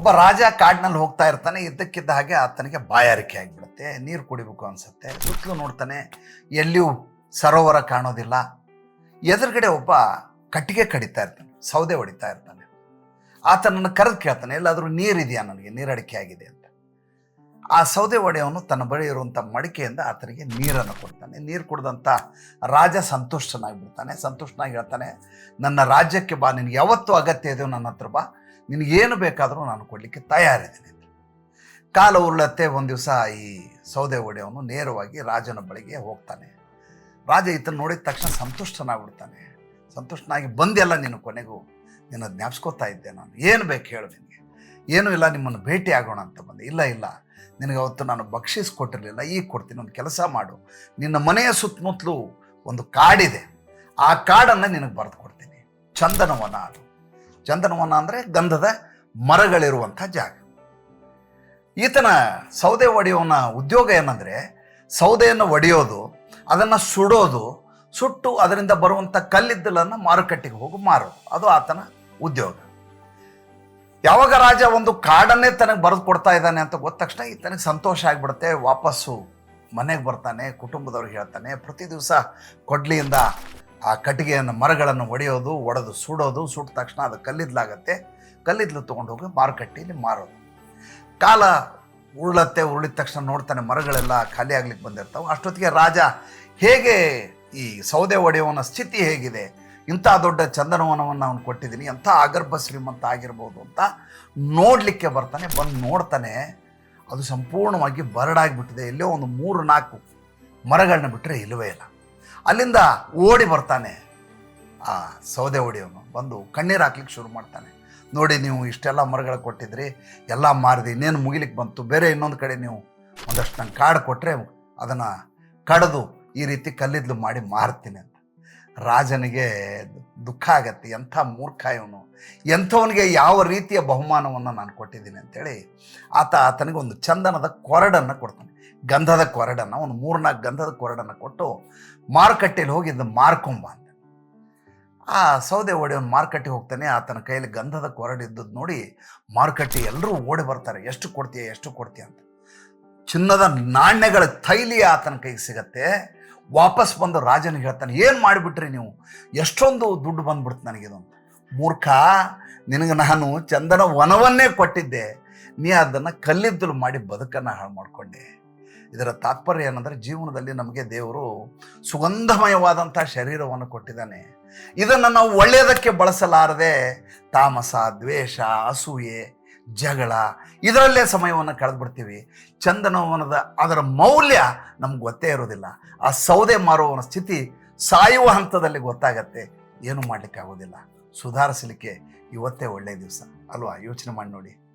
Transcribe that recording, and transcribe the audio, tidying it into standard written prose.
ಒಬ್ಬ ರಾಜ ಕಾಡಿನಲ್ಲಿ ಹೋಗ್ತಾ ಇರ್ತಾನೆ. ಇದ್ದಕ್ಕಿದ್ದ ಹಾಗೆ ಆತನಿಗೆ ಬಾಯಾರಿಕೆ ಆಗಿಬಿಡುತ್ತೆ, ನೀರು ಕುಡಿಬೇಕು ಅನ್ಸುತ್ತೆ. ಸುತ್ತಲೂ ನೋಡ್ತಾನೆ, ಎಲ್ಲಿಯೂ ಸರೋವರ ಕಾಣೋದಿಲ್ಲ. ಎದುರುಗಡೆ ಒಬ್ಬ ಕಟ್ಟಿಗೆ ಕಡಿತಾ ಇರ್ತಾನೆ, ಸೌದೆ ಹೊಡಿತಾ ಇರ್ತಾನೆ. ಆತನನ್ನು ಕರೆದು ಕೇಳ್ತಾನೆ, ಎಲ್ಲಾದರೂ ನೀರಿದೆಯಾ, ನನಗೆ ನೀರಡಿಕೆ ಆಗಿದೆ ಅಂತ. ಆ ಸೌದೆ ಒಡೆಯವನು ತನ್ನ ಬಳಿ ಇರುವಂಥ ಮಡಿಕೆಯಿಂದ ಆತನಿಗೆ ನೀರನ್ನು ಕೊಡ್ತಾನೆ. ನೀರು ಕುಡಿದಂಥ ರಾಜ ಸಂತುಷ್ಟನಾಗಿಬಿಡ್ತಾನೆ. ಸಂತುಷ್ಟನಾಗಿ ಹೇಳ್ತಾನೆ, ನನ್ನ ರಾಜ್ಯಕ್ಕೆ ಬಾ, ನಿನಗೆ ಯಾವತ್ತೂ ಅಗತ್ಯ ಇದೆಯೋ ನನ್ನ ಹತ್ರ ಬಾ, ನಿನಗೇನು ಬೇಕಾದರೂ ನಾನು ಕೊಡಲಿಕ್ಕೆ ತಯಾರಿದ್ದೀನಿ ಅಂತ. ಕಾಲ ಉರುಳತ್ತೆ. ಒಂದು ದಿವಸ ಈ ಸೌದೆ ಒಡೆಯವನು ನೇರವಾಗಿ ರಾಜನ ಬಳಿಗೆ ಹೋಗ್ತಾನೆ. ರಾಜ ಈತನ ನೋಡಿದ ತಕ್ಷಣ ಸಂತುಷ್ಟನಾಗ್ಬಿಡ್ತಾನೆ. ಸಂತುಷ್ಟನಾಗಿ, ಬಂದೆಲ್ಲ ನೀನು ಕೊನೆಗೂ, ನಿನ್ನ ಜ್ಞಾಪಿಸ್ಕೋತಾ ಇದ್ದೆ ನಾನು, ಏನು ಬೇಕು ಹೇಳು, ನಿನಗೆ ಏನೂ ಇಲ್ಲ, ನಿಮ್ಮನ್ನು ಭೇಟಿ ಆಗೋಣ ಅಂತ ಬಂದೆ. ಇಲ್ಲ, ನಿನಗೆ ಅವತ್ತು ನಾನು ಬಕ್ಷಿಸ್ಕೊಟ್ಟಿರಲಿಲ್ಲ, ಈಗ ಕೊಡ್ತೀನಿ. ಒಂದು ಕೆಲಸ ಮಾಡು, ನಿನ್ನ ಮನೆಯ ಸುತ್ತಮುತ್ತಲೂ ಒಂದು ಕಾಡಿದೆ, ಆ ಕಾಡನ್ನು ನಿನಗೆ ಬರೆದು ಕೊಡ್ತೀನಿ. ಚಂದನವನ ಅದು. ಚಂದನವನ ಅಂದರೆ ಗಂಧದ ಮರಗಳಿರುವಂಥ ಜಾಗ. ಈತನ ಸೌದೆ ಒಡೆಯವನ ಉದ್ಯೋಗ ಏನಂದರೆ, ಸೌದೆಯನ್ನು ಒಡೆಯೋದು, ಅದನ್ನು ಸುಡೋದು, ಸುಟ್ಟು ಅದರಿಂದ ಬರುವಂಥ ಕಲ್ಲಿದ್ದಲನ್ನು ಮಾರುಕಟ್ಟೆಗೆ ಹೋಗಿ ಮಾರೋದು, ಅದು ಆತನ ಉದ್ಯೋಗ. ಯಾವಾಗ ರಾಜ ಒಂದು ಕಾಡನ್ನೇ ತನಗೆ ಬರೆದು ಕೊಡ್ತಾ ಇದ್ದಾನೆ ಅಂತ ಗೊತ್ತ ತಕ್ಷಣ ಈತನಿಗೆ ಸಂತೋಷ ಆಗಿಬಿಡುತ್ತೆ. ವಾಪಸ್ಸು ಮನೆಗೆ ಬರ್ತಾನೆ, ಕುಟುಂಬದವ್ರಿಗೆ ಹೇಳ್ತಾನೆ. ಪ್ರತಿ ದಿವಸ ಕೊಡ್ಲಿಯಿಂದ ಆ ಕಟ್ಟಿಗೆಯನ್ನು, ಮರಗಳನ್ನು ಒಡೆದು ಸುಡೋದು, ಸುಟ್ಟ ತಕ್ಷಣ ಅದು ಕಲ್ಲಿದ್ದಲಾಗತ್ತೆ. ಕಲ್ಲಿದ್ದಲು ತೊಗೊಂಡೋಗಿ ಮಾರುಕಟ್ಟೆಯಲ್ಲಿ ಮಾರೋದು. ಕಾಲ ಉರುಳಿದ ತಕ್ಷಣ ನೋಡ್ತಾನೆ, ಮರಗಳೆಲ್ಲ ಖಾಲಿ ಆಗ್ಲಿಕ್ಕೆ ಬಂದಿರ್ತಾವೆ. ಅಷ್ಟೊತ್ತಿಗೆ ರಾಜ ಹೇಗೆ, ಈ ಸೌದೆ ಒಡೆಯವನ ಸ್ಥಿತಿ ಹೇಗಿದೆ, ಇಂಥ ದೊಡ್ಡ ಚಂದನವನವನ್ನು ಅವನು ಕೊಟ್ಟಿದ್ದೀನಿ, ಎಂಥ ಆಗರ್ಭ ಶ್ರೀಮಂತ ಆಗಿರ್ಬೋದು ಅಂತ ನೋಡಲಿಕ್ಕೆ ಬರ್ತಾನೆ. ಬಂದು ನೋಡ್ತಾನೆ, ಅದು ಸಂಪೂರ್ಣವಾಗಿ ಬರಡಾಗಿಬಿಟ್ಟಿದೆ. ಎಲ್ಲೋ ಒಂದು 3-4 ಮರಗಳನ್ನ ಬಿಟ್ಟರೆ ಇಲ್ಲವೇ ಇಲ್ಲ. ಅಲ್ಲಿಂದ ಓಡಿ ಬರ್ತಾನೆ ಆ ಸೌದೆ ಒಡೆಯವನು. ಬಂದು ಕಣ್ಣೀರು ಹಾಕ್ಲಿಕ್ಕೆ ಶುರು ಮಾಡ್ತಾನೆ. ನೋಡಿ, ನೀವು ಇಷ್ಟೆಲ್ಲ ಮರಗಳು ಕೊಟ್ಟಿದ್ರಿ, ಎಲ್ಲ ಮಾರಿದೆ, ಇನ್ನೇನು ಮುಗಿಲಿಕ್ಕೆ ಬಂತು. ಬೇರೆ ಇನ್ನೊಂದು ಕಡೆ ನೀವು ಒಂದಷ್ಟು ನಂಗೆ ಕಾಡು ಕೊಟ್ಟರೆ ಅದನ್ನು ಕಡಿದು ಈ ರೀತಿ ಕಲ್ಲಿದ್ದಲು ಮಾಡಿ ಮಾರ್ತೀನಿ ಅಂತ. ರಾಜನಿಗೆ ದುಃಖ ಆಗತ್ತೆ. ಎಂಥ ಮೂರ್ಖ ಇವನು, ಎಂಥವನಿಗೆ ಯಾವ ರೀತಿಯ ಬಹುಮಾನವನ್ನು ನಾನು ಕೊಟ್ಟಿದ್ದೀನಿ ಅಂಥೇಳಿ ಆತನಿಗೆ ಒಂದು ಚಂದನದ ಕೊರಡನ್ನು ಕೊಡ್ತಾನೆ. ಗಂಧದ ಕೊರಡನ್ನು, ಒಂದು 3-4 ಗಂಧದ ಕೊರಡನ್ನು ಕೊಟ್ಟು, ಮಾರುಕಟ್ಟೆಯಲ್ಲಿ ಹೋಗಿ ಇದನ್ನು ಮಾರ್ಕೊಂಬ ಅಂತ. ಆ ಸೌದೆ ಒಡೆಯವನು ಮಾರುಕಟ್ಟೆಗೆ ಹೋಗ್ತಾನೆ. ಆತನ ಕೈಯಲ್ಲಿ ಗಂಧದ ಕೊರಡಿದ್ದದ್ದು ನೋಡಿ ಮಾರುಕಟ್ಟೆ ಎಲ್ಲರೂ ಓಡಿ ಬರ್ತಾರೆ, ಎಷ್ಟು ಕೊಡ್ತೀಯ ಅಂತ. ಚಿನ್ನದ ನಾಣ್ಯಗಳ ಥೈಲಿಯ ಆತನ ಕೈಗೆ ಸಿಗತ್ತೆ. ವಾಪಸ್ ಬಂದು ರಾಜನಿಗೆ ಹೇಳ್ತಾನೆ, ಏನು ಮಾಡಿಬಿಟ್ರಿ ನೀವು, ಎಷ್ಟೊಂದು ದುಡ್ಡು ಬಂದ್ಬಿಡ್ತು ನನಗಿದು ಅಂತ. ಮೂರ್ಖ, ನಿನಗೆ ನಾನು ಚಂದನ ವನವನ್ನೇ ಕೊಟ್ಟಿದ್ದೆ, ನೀ ಅದನ್ನು ಕಲ್ಲಿದ್ದಲು ಮಾಡಿ ಬದುಕನ್ನು ಹಾಳು ಮಾಡಿಕೊಂಡೆ. ಇದರ ತಾತ್ಪರ್ಯ ಏನಂದರೆ, ಜೀವನದಲ್ಲಿ ನಮಗೆ ದೇವರು ಸುಗಂಧಮಯವಾದಂಥ ಶರೀರವನ್ನು ಕೊಟ್ಟಿದ್ದಾನೆ. ಇದನ್ನು ನಾವು ಒಳ್ಳೆಯದಕ್ಕೆ ಬಳಸಲಾರದೆ ತಾಮಸ, ದ್ವೇಷ, ಅಸೂಯೆ, ಜಗಳ, ಇದರಲ್ಲೇ ಸಮಯವನ್ನು ಕಳೆದ್ಬಿಡ್ತೀವಿ. ಚಂದನವನದ ಅದರ ಮೌಲ್ಯ ನಮ್ಗೆ ಗೊತ್ತೇ ಇರೋದಿಲ್ಲ. ಆ ಸೌದೆ ಮಾರುವವನ ಸ್ಥಿತಿ ಸಾಯುವ ಹಂತದಲ್ಲಿ ಗೊತ್ತಾಗತ್ತೆ. ಏನು ಮಾಡಲಿಕ್ಕೆ ಆಗೋದಿಲ್ಲ. ಸುಧಾರಿಸಲಿಕ್ಕೆ ಇವತ್ತೇ ಒಳ್ಳೆಯ ದಿವಸ ಅಲ್ವಾ? ಯೋಚನೆ ಮಾಡಿ ನೋಡಿ.